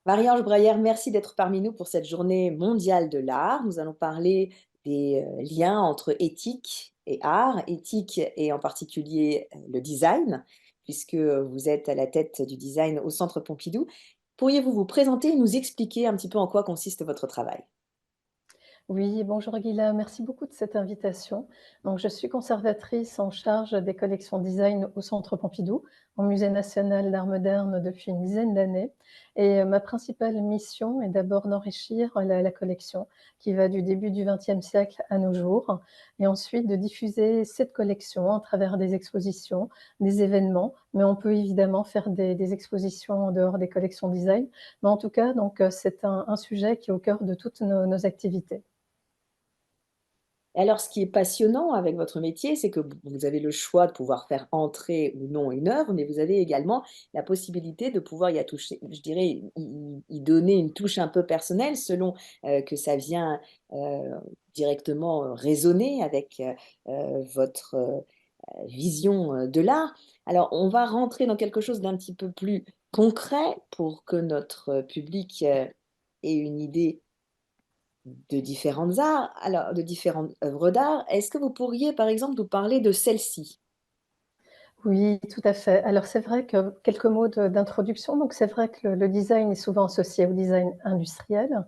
Marie-Ange Breyer, merci d'être parmi nous pour cette journée mondiale de l'art. Nous allons parler des liens entre éthique et art, éthique et en particulier le design, puisque vous êtes à la tête du design au Centre Pompidou. Pourriez-vous vous présenter et nous expliquer un petit peu en quoi consiste votre travail? Oui, bonjour Guilla, merci beaucoup de cette invitation. Donc, je suis conservatrice en charge des collections design au Centre Pompidou, au Musée national d'art moderne depuis une dizaine d'années. Et ma principale mission est d'abord d'enrichir la collection qui va du début du XXe siècle à nos jours, et ensuite de diffuser cette collection à travers des expositions, des événements, mais on peut évidemment faire des expositions en dehors des collections design. Mais en tout cas, donc, c'est un sujet qui est au cœur de toutes nos activités. Et alors, ce qui est passionnant avec votre métier, c'est que vous avez le choix de pouvoir faire entrer ou non une œuvre, mais vous avez également la possibilité de pouvoir y toucher, je dirais, y donner une touche un peu personnelle selon que ça vient directement résonner avec votre vision de l'art. Alors, on va rentrer dans quelque chose d'un petit peu plus concret pour que notre public ait une idée de différentes arts, alors de différentes œuvres d'art. Est-ce que vous pourriez, par exemple, nous parler de celle-ci? Oui, tout à fait. Alors c'est vrai que quelques mots d'introduction. Donc c'est vrai que le design est souvent associé au design industriel,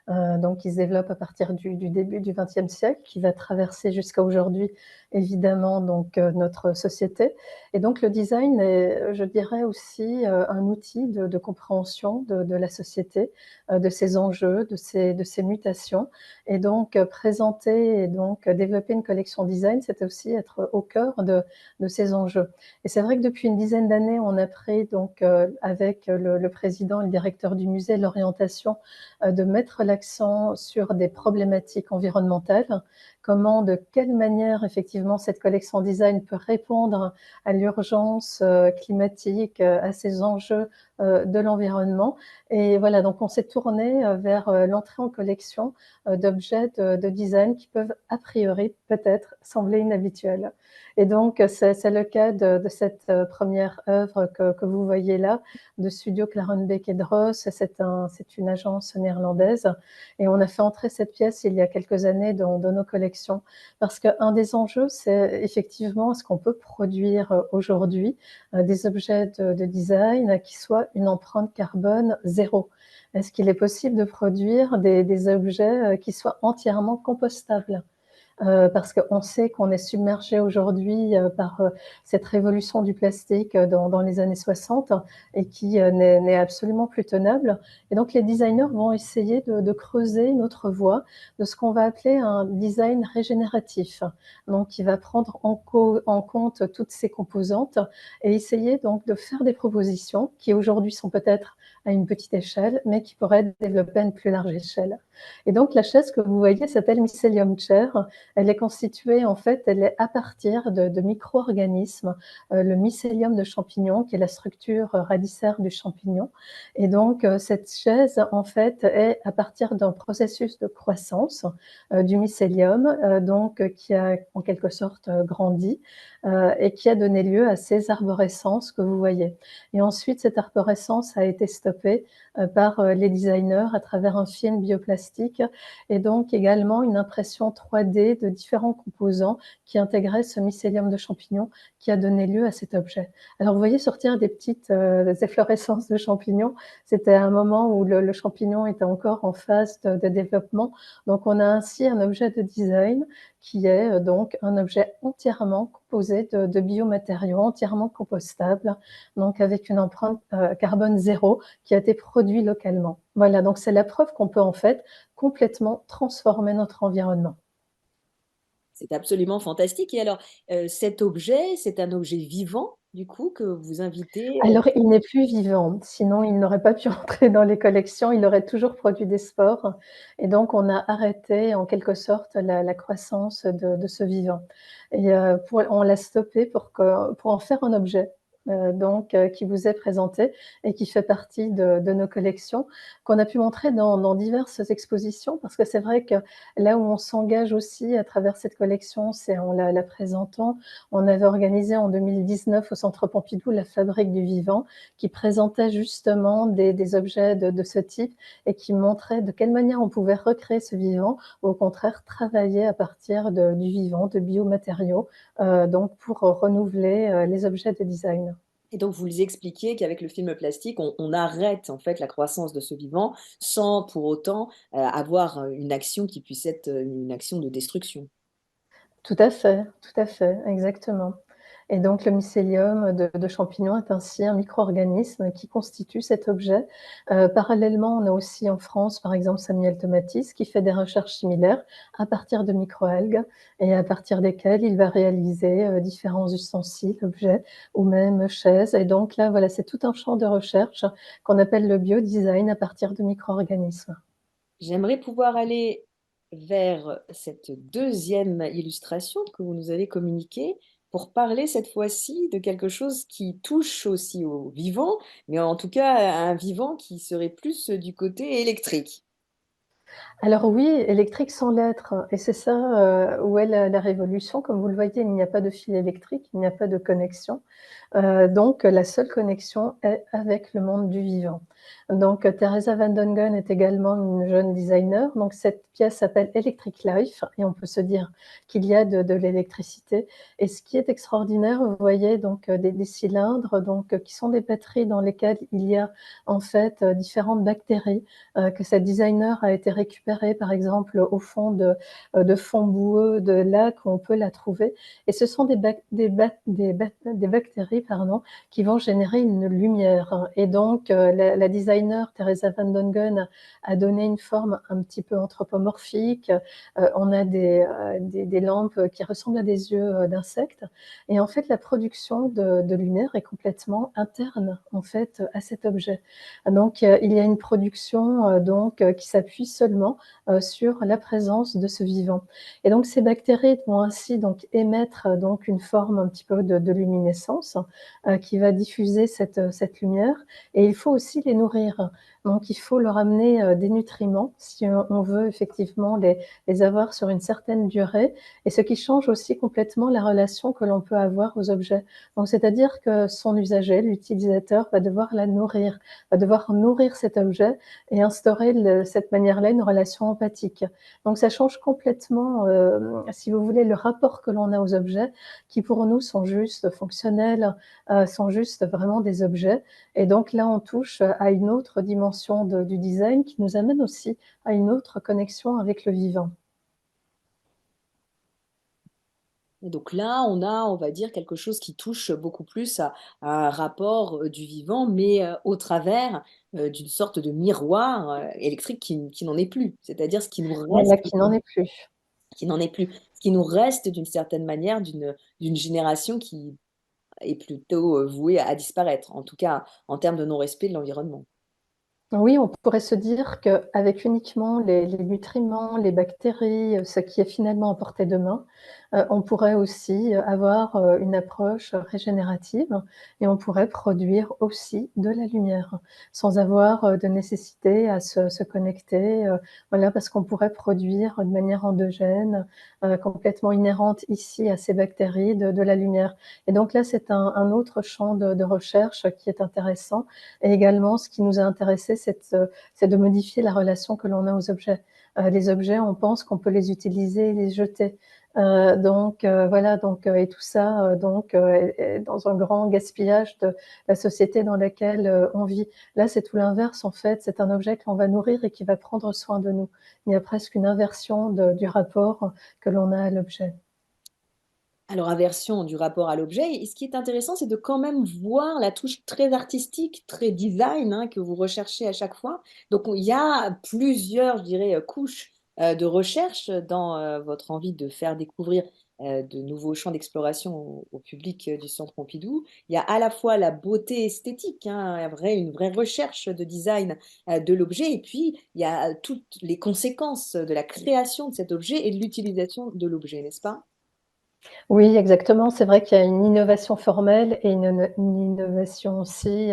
donc qui se développe à partir du début du XXe siècle, qui va traverser jusqu'à aujourd'hui évidemment donc notre société. Et donc le design est, je dirais aussi, un outil de compréhension de la société, de ses enjeux, de ses mutations. Et donc présenter et donc développer une collection design, c'est aussi être au cœur de ces enjeux. Et c'est vrai que depuis une dizaine d'années, on a pris donc, avec le président et le directeur du musée, l'orientation, de mettre l'accent sur des problématiques environnementales. Comment, de quelle manière effectivement cette collection design peut répondre à l'urgence, climatique, à ces enjeux, de l'environnement. Et voilà, donc on s'est tourné, vers, l'entrée en collection, d'objets de design qui peuvent a priori, peut-être, sembler inhabituels. Et donc, c'est le cas de cette première œuvre que vous voyez là, de Studio Klarenbeek et Dross. C'est une agence néerlandaise. Et on a fait entrer cette pièce il y a quelques années dans nos collections. Parce qu'un des enjeux, c'est effectivement, est-ce qu'on peut produire aujourd'hui des objets de design qui soient une empreinte carbone zéro? Est-ce qu'il est possible de produire des objets qui soient entièrement compostables? Parce qu'on sait qu'on est submergé aujourd'hui par cette révolution du plastique dans les années 60 et qui n'est absolument plus tenable. Et donc les designers vont essayer de creuser une autre voie de ce qu'on va appeler un design régénératif. Donc qui va prendre en compte toutes ces composantes et essayer donc de faire des propositions qui aujourd'hui sont peut-être à une petite échelle, mais qui pourraient être développées à une plus large échelle. Et donc la chaise que vous voyez s'appelle Mycelium Chair. Elle est constituée, en fait, elle est à partir de micro-organismes, le mycélium de champignon, qui est la structure radicaire du champignon. Et donc, cette chaise, en fait, est à partir d'un processus de croissance du mycélium, donc qui a en quelque sorte grandi et qui a donné lieu à ces arborescences que vous voyez. Et ensuite, cette arborescence a été stoppée par les designers à travers un film bioplastique et donc également une impression 3D de différents composants qui intégraient ce mycélium de champignons qui a donné lieu à cet objet. Alors vous voyez sortir des petites efflorescences de champignons, c'était un moment où le champignon était encore en phase de développement. Donc on a ainsi un objet de design qui est donc un objet entièrement composé de biomatériaux, entièrement compostables, donc avec une empreinte carbone zéro qui a été produit localement. Voilà, donc c'est la preuve qu'on peut en fait complètement transformer notre environnement. C'est absolument fantastique et alors, cet objet, c'est un objet vivant, du coup, que vous invitez, Alors il n'est plus vivant, sinon il n'aurait pas pu entrer dans les collections, il aurait toujours produit des spores et donc on a arrêté en quelque sorte la croissance de ce vivant et on l'a stoppé pour en faire un objet. qui vous est présenté et qui fait partie de nos collections, qu'on a pu montrer dans diverses expositions. Parce que c'est vrai que là où on s'engage aussi à travers cette collection, c'est en la présentant. On avait organisé en 2019 au Centre Pompidou la Fabrique du Vivant, qui présentait justement des objets de ce type et qui montrait de quelle manière on pouvait recréer ce vivant, ou au contraire travailler à partir du vivant, de biomatériaux, donc pour renouveler les objets de design. Et donc vous les expliquiez qu'avec le film plastique, on arrête en fait la croissance de ce vivant sans pour autant, avoir, une action qui puisse être, une action de destruction. Tout à fait, exactement. Et donc le mycélium de champignons est ainsi un micro-organisme qui constitue cet objet. Parallèlement, on a aussi en France, par exemple, Samuel Tomatis, qui fait des recherches similaires à partir de microalgues et à partir desquelles il va réaliser, différents ustensiles, objets ou même chaises. Et donc là, voilà, c'est tout un champ de recherche qu'on appelle le biodesign à partir de micro-organismes. J'aimerais pouvoir aller vers cette deuxième illustration que vous nous avez communiquée pour parler cette fois-ci de quelque chose qui touche aussi au vivant, mais en tout cas à un vivant qui serait plus du côté électrique. Alors oui, électrique sans l'être, et c'est ça, où est la révolution. Comme vous le voyez, il n'y a pas de fil électrique, il n'y a pas de connexion. Donc la seule connexion est avec le monde du vivant. Donc Teresa Van Dongen est également une jeune designer. Donc cette pièce s'appelle Electric Life et on peut se dire qu'il y a de l'électricité. Et ce qui est extraordinaire, vous voyez donc des cylindres donc qui sont des batteries dans lesquelles il y a en fait différentes bactéries que cette designer a été récupérée par exemple au fond de fonds boueux de lacs, on peut la trouver. Et ce sont des bactéries pardon, qui vont générer une lumière. Et donc, la designer Teresa Van Dongen a donné une forme un petit peu anthropomorphique. On a des lampes qui ressemblent à des yeux d'insectes. Et en fait, la production de lumière est complètement interne en fait à cet objet. Donc, il y a une production qui s'appuie seulement sur la présence de ce vivant. Et donc ces bactéries vont ainsi donc émettre donc une forme un petit peu de luminescence qui va diffuser cette lumière, et il faut aussi les nourrir. Donc il faut leur amener des nutriments si on veut effectivement les avoir sur une certaine durée, et ce qui change aussi complètement la relation que l'on peut avoir aux objets. Donc c'est-à-dire que son usager, l'utilisateur, va devoir la nourrir, va devoir nourrir cet objet et instaurer de cette manière-là une relation empathique. Donc ça change complètement, si vous voulez, le rapport que l'on a aux objets, qui pour nous sont juste fonctionnels, sont juste vraiment des objets. Et donc là, on touche à une autre dimension du design qui nous amène aussi à une autre connexion avec le vivant. Et donc là, on a, on va dire, quelque chose qui touche beaucoup plus à un rapport, du vivant, mais, au travers, d'une sorte de miroir, électrique qui n'en est plus. C'est-à-dire ce qui nous Voilà, reste qui n'en est plus. qui n'en est plus. Ce qui nous reste d'une certaine manière d'une génération qui est plutôt, vouée à disparaître, en tout cas en termes de non-respect de l'environnement. Oui, on pourrait se dire qu'avec uniquement les nutriments, les bactéries, ce qui est finalement à portée de main, on pourrait aussi avoir, une approche régénérative, et on pourrait produire aussi de la lumière, sans avoir, de nécessité à se connecter, voilà, parce qu'on pourrait produire de manière endogène, complètement inhérente ici à ces bactéries, de la lumière. Et donc là, c'est un autre champ de recherche qui est intéressant. Et également, ce qui nous a intéressés, c'est de modifier la relation que l'on a aux objets. Les objets, on pense qu'on peut les utiliser et les jeter. Voilà, et tout ça, est dans un grand gaspillage de la société dans laquelle, on vit. Là, c'est tout l'inverse, en fait, c'est un objet que l'on va nourrir et qui va prendre soin de nous. Il y a presque une inversion du rapport que l'on a à l'objet. Alors, aversion du rapport à l'objet et ce qui est intéressant, c'est de quand même voir la touche très artistique, très design, hein, que vous recherchez à chaque fois. Donc on il y a plusieurs, je dirais, couches, de recherche dans, votre envie de faire découvrir, de nouveaux champs d'exploration au public, du Centre Pompidou. Il y a à la fois la beauté esthétique, hein, une vraie recherche de design, de l'objet et puis il y a toutes les conséquences de la création de cet objet et de l'utilisation de l'objet, n'est-ce pas? Oui, exactement. C'est vrai qu'il y a une innovation formelle et une innovation aussi,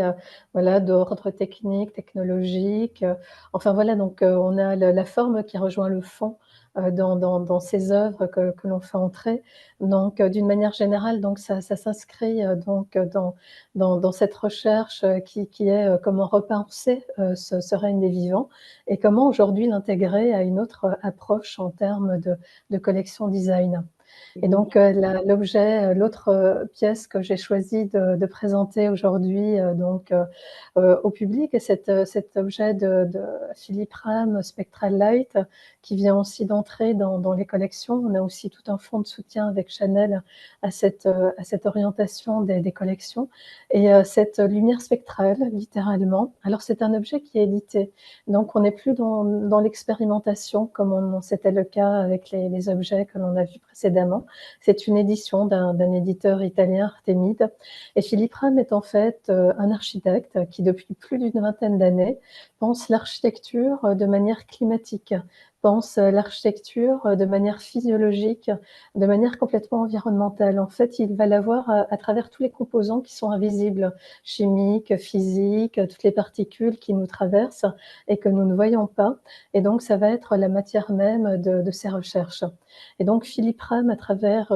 voilà, d'ordre technique, technologique, enfin voilà, donc on a le la forme qui rejoint le fond, dans ces œuvres que l'on fait entrer. Donc d'une manière générale, donc ça s'inscrit, donc dans cette recherche, qui est, comment repenser, ce règne des vivants et comment aujourd'hui l'intégrer à une autre, approche en termes de collection design. Et donc, l'autre, pièce que j'ai choisi de présenter aujourd'hui, au public est cet objet de Philippe Rame Spectral Light qui vient aussi d'entrer dans les collections. On a aussi tout un fonds de soutien avec Chanel à cette orientation des collections et cette lumière spectrale littéralement. Alors c'est un objet qui est édité, donc on n'est plus dans l'expérimentation comme c'était le cas avec les objets que l'on a vus précédemment. C'est une édition d'un éditeur italien, Artemide. Et Philippe Rame est en fait un architecte qui, depuis plus d'une vingtaine d'années, pense l'architecture de manière climatique, pense l'architecture de manière physiologique, de manière complètement environnementale. En fait, il va la voir à travers tous les composants qui sont invisibles, chimiques, physiques, toutes les particules qui nous traversent et que nous ne voyons pas. Et donc, ça va être la matière même de ses recherches. Et donc Philippe Rame, à travers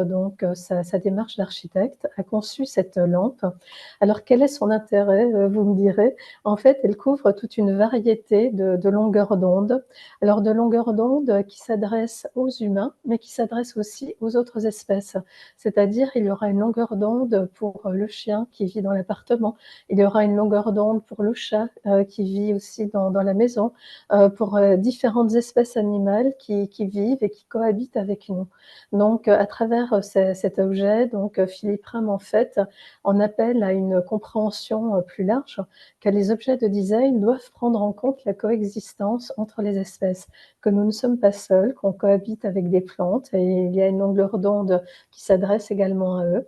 sa démarche d'architecte, a conçu cette lampe. Alors quel est son intérêt, vous me direz? En fait, elle couvre toute une variété de longueurs d'onde. Alors de longueurs d'onde qui s'adressent aux humains, mais qui s'adressent aussi aux autres espèces. C'est-à-dire, il y aura une longueur d'onde pour le chien qui vit dans l'appartement, il y aura une longueur d'onde pour le chat qui vit aussi dans la maison, pour différentes espèces animales qui vivent et qui cohabitent avec nous. Donc, à travers cet objet, Philippe Rame, en fait, en appelle à une compréhension plus large, que les objets de design doivent prendre en compte la coexistence entre les espèces, que nous ne sommes pas seuls, qu'on cohabite avec des plantes et il y a une longueur d'onde qui s'adresse également à eux,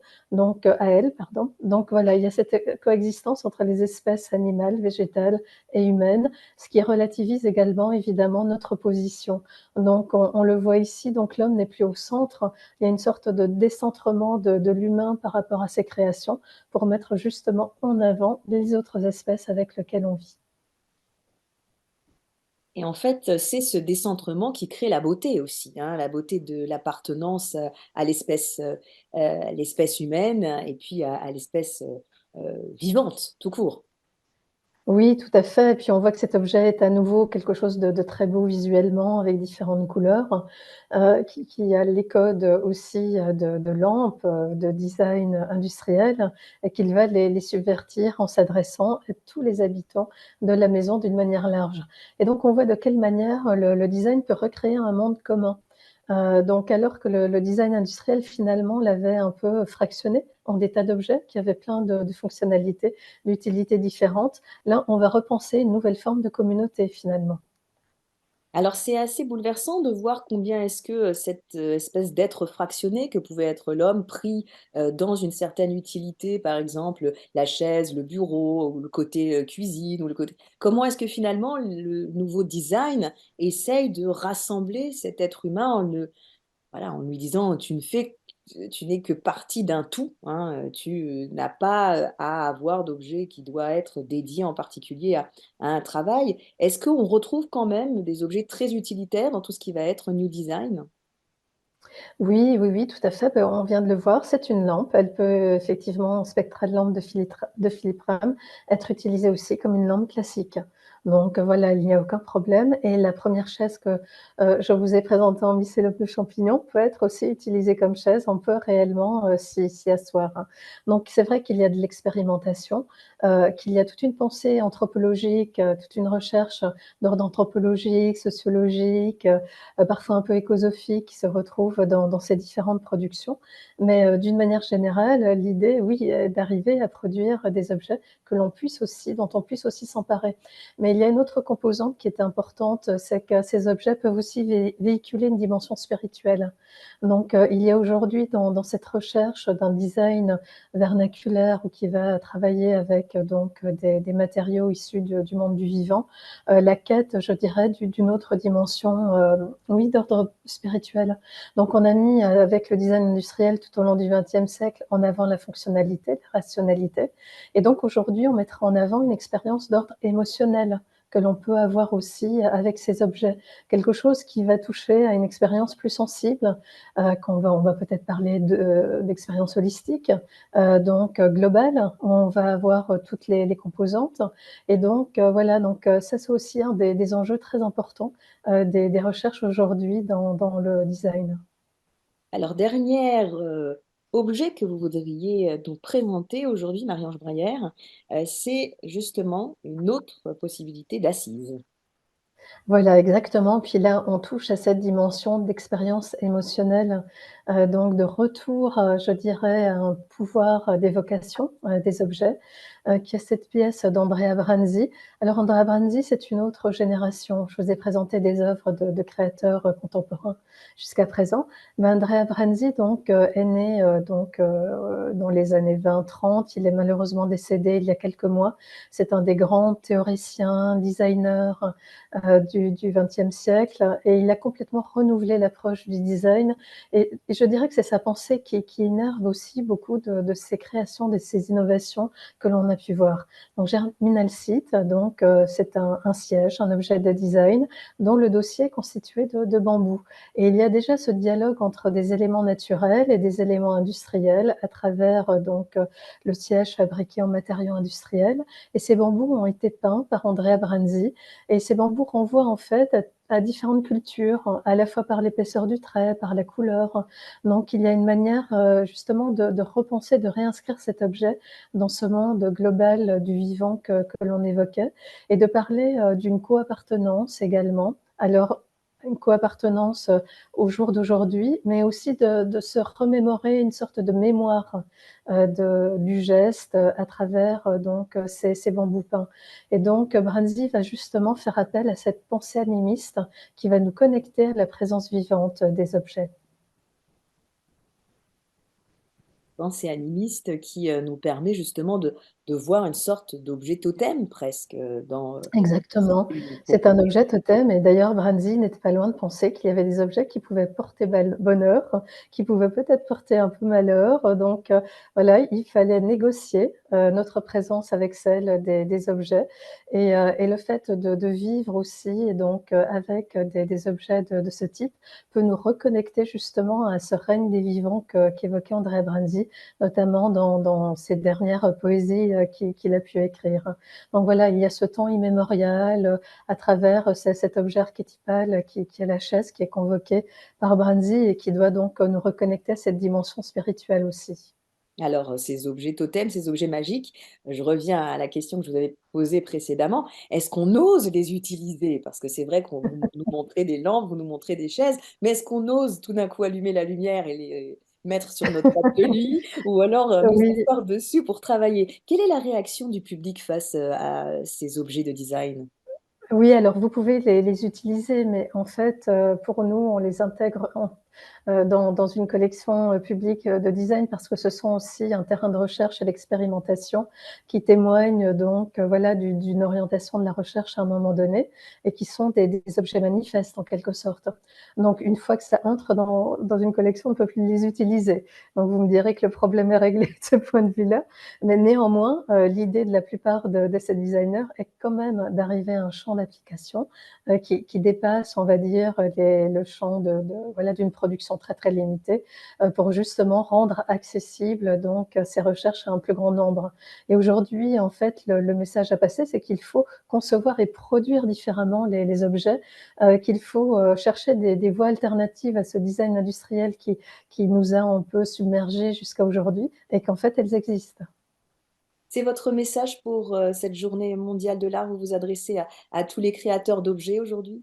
à elles, pardon. Donc voilà, il y a cette coexistence entre les espèces animales, végétales et humaines, ce qui relativise également évidemment notre position. Donc on le voit ici, donc l'homme n'est plus au centre, il y a une sorte de décentrement de l'humain par rapport à ses créations pour mettre justement en avant les autres espèces avec lesquelles on vit. Et en fait, c'est ce décentrement qui crée la beauté aussi, hein, la beauté de l'appartenance, à l'espèce humaine et puis à l'espèce, vivante, tout court. Oui, tout à fait et puis on voit que cet objet est à nouveau quelque chose de très beau visuellement avec différentes couleurs, qui a les codes aussi, de lampes, de design industriel et qu'il va les subvertir en s'adressant à tous les habitants de la maison d'une manière large et donc on voit de quelle manière le design peut recréer un monde commun. Donc alors que le design industriel finalement l'avait un peu fractionné en des tas d'objets qui avaient plein de fonctionnalités, d'utilités différentes. Là, on va repenser une nouvelle forme de communauté finalement. Alors c'est assez bouleversant de voir combien est-ce que, cette, espèce d'être fractionné que pouvait être l'homme pris, dans une certaine utilité, par exemple, la chaise, le bureau ou le côté, cuisine ou le côté comment est-ce que finalement le nouveau design essaye de rassembler cet être humain en le voilà, en lui disant: Tu n'es que partie d'un tout, hein, tu n'as pas, à avoir d'objet qui doit être dédié en particulier à un travail. Est-ce qu'on retrouve quand même des objets très utilitaires dans tout ce qui va être new design? Oui, oui, oui, tout à fait. On vient de le voir, c'est une lampe. Elle peut effectivement, spectrale lampe de Philippe Rame, être utilisée aussi comme une lampe classique. Donc voilà, il n'y a aucun problème et la première chaise que, je vous ai présentée en Mycélope de champignon peut être aussi utilisée comme chaise. On peut réellement, s'y asseoir, hein. Donc c'est vrai qu'il y a de l'expérimentation, qu'il y a toute une pensée anthropologique, toute une recherche d'ordre anthropologique, sociologique, parfois un peu écosophiques qui se retrouvent dans ces différentes productions. Mais d'une manière générale, l'idée, oui, est d'arriver à produire des objets que l'on puisse aussi dont on puisse aussi s'emparer. Mais il y a une autre composante qui est importante, c'est que ces objets peuvent aussi véhiculer une dimension spirituelle. Donc, il y a aujourd'hui dans cette recherche d'un design vernaculaire ou qui va travailler avec donc des matériaux issus du monde du vivant, la quête, je dirais, d'une autre dimension, oui, d'ordre spirituel. Donc on a mis, avec le design industriel tout au long du XXe siècle, en avant la fonctionnalité, la rationalité. Et donc aujourd'hui, on mettra en avant une expérience d'ordre émotionnel que l'on peut avoir aussi avec ces objets. Quelque chose qui va toucher à une expérience plus sensible, on va peut-être parler d'expérience holistique, donc globale, où on va avoir toutes les composantes. Et donc voilà, donc ça c'est aussi un des enjeux très importants des recherches aujourd'hui dans le design. Alors, dernier objet que vous voudriez nous présenter aujourd'hui, Marie-Ange Breyer, c'est justement une autre possibilité d'assise. Voilà, exactement. Puis là, on touche à cette dimension d'expérience émotionnelle, donc de retour, je dirais, à un pouvoir, d'évocation, des objets, qui est cette pièce d'Andrea Branzi. Alors Andrea Branzi, c'est une autre génération. Je vous ai présenté des œuvres de créateurs, contemporains jusqu'à présent. Mais Andrea Branzi donc, est né, donc, dans les années 20-30. Il est malheureusement décédé il y a quelques mois. C'est un des grands théoriciens, designers, du XXe siècle, et il a complètement renouvelé l'approche du design. Et je dirais que c'est sa pensée qui énerve aussi beaucoup de ces créations, de ces innovations que l'on a pu voir. Donc Germinal Site, donc c'est un siège, un objet de design dont le dossier est constitué de bambou. Et il y a déjà ce dialogue entre des éléments naturels et des éléments industriels à travers donc le siège fabriqué en matériaux industriels. Et ces bambous ont été peints par Andrea Branzi, et ces bambous renvoient en fait à différentes cultures, à la fois par l'épaisseur du trait, par la couleur. Donc il y a une manière justement de repenser, de réinscrire cet objet dans ce monde global du vivant que l'on évoquait, et de parler d'une co-appartenance également. Alors, une co-appartenance au jour d'aujourd'hui, mais aussi de se remémorer une sorte de mémoire du geste à travers donc ces bambous peints. Et donc Branzi va justement faire appel à cette pensée animiste qui va nous connecter à la présence vivante des objets. Pensée animiste qui nous permet justement de voir une sorte d'objet totem presque dans ce Exactement. que nous C'est un proposez. objet totem, et d'ailleurs Branzi n'était pas loin de penser qu'il y avait des objets qui pouvaient porter bonheur, qui pouvaient peut-être porter un peu malheur. Donc voilà, il fallait négocier notre présence avec celle des objets, et le fait de vivre aussi et donc avec des objets de ce type peut nous reconnecter justement à ce règne des vivants qu'évoquait Andrea Branzi, notamment dans ses dernières poésies qu'il a pu écrire. Donc voilà, il y a ce temps immémorial à travers cet objet archétypal qui est la chaise, qui est convoqué par Branzi et qui doit donc nous reconnecter à cette dimension spirituelle aussi. Alors, ces objets totems, ces objets magiques, je reviens à la question que je vous avais posée précédemment. Est-ce qu'on ose les utiliser? Parce que c'est vrai qu'on vous nous montrez des lampes, vous nous montrez des chaises, mais est-ce qu'on ose tout d'un coup allumer la lumière et les mettre sur notre table de nuit ou alors, nous Oui. asseoir dessus pour travailler? Quelle est la réaction du public face, à ces objets de design? Oui, alors vous pouvez les utiliser, mais en fait, pour nous, on les intègre dans une collection publique de design, parce que ce sont aussi un terrain de recherche et d'expérimentation qui témoignent donc voilà d'une orientation de la recherche à un moment donné, et qui sont des objets manifestes en quelque sorte. Donc une fois que ça entre dans une collection, on ne peut plus les utiliser. Donc vous me direz que le problème est réglé de ce point de vue-là, mais néanmoins, l'idée de la plupart de ces designers est quand même d'arriver à un champ d'application qui dépasse, on va dire, le champ voilà, d'une production très très limitée, pour justement rendre accessible donc ces recherches à un plus grand nombre. Et aujourd'hui, en fait, le message à passer, c'est qu'il faut concevoir et produire différemment les objets, qu'il faut chercher des voies alternatives à ce design industriel qui nous a un peu submergés jusqu'à aujourd'hui, et qu'en fait, elles existent. C'est votre message pour, cette journée mondiale de l'art? Vous vous adressez à tous les créateurs d'objets aujourd'hui?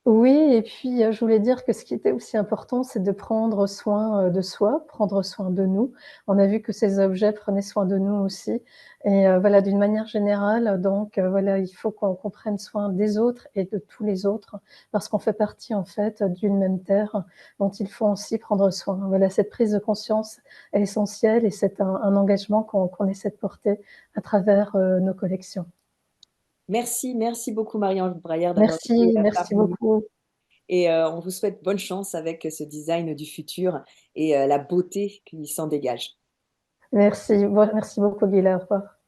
Oui et puis, je voulais dire que ce qui était aussi important, c'est de prendre soin, de soi, prendre soin de nous. On a vu que ces objets prenaient soin de nous aussi et voilà, d'une manière générale, donc voilà, il faut qu'on prenne soin des autres et de tous les autres parce qu'on fait partie, en fait, d'une même terre dont il faut aussi prendre soin. Voilà, cette prise de conscience est essentielle et c'est un engagement qu'on essaie de porter à travers, nos collections. Merci, merci beaucoup Marie-Ange Braillard d'avoir été Merci, là merci parmi nous beaucoup. et on vous souhaite bonne chance avec ce design du futur et la beauté qui s'en dégage. Merci, merci beaucoup Guylaine, au revoir.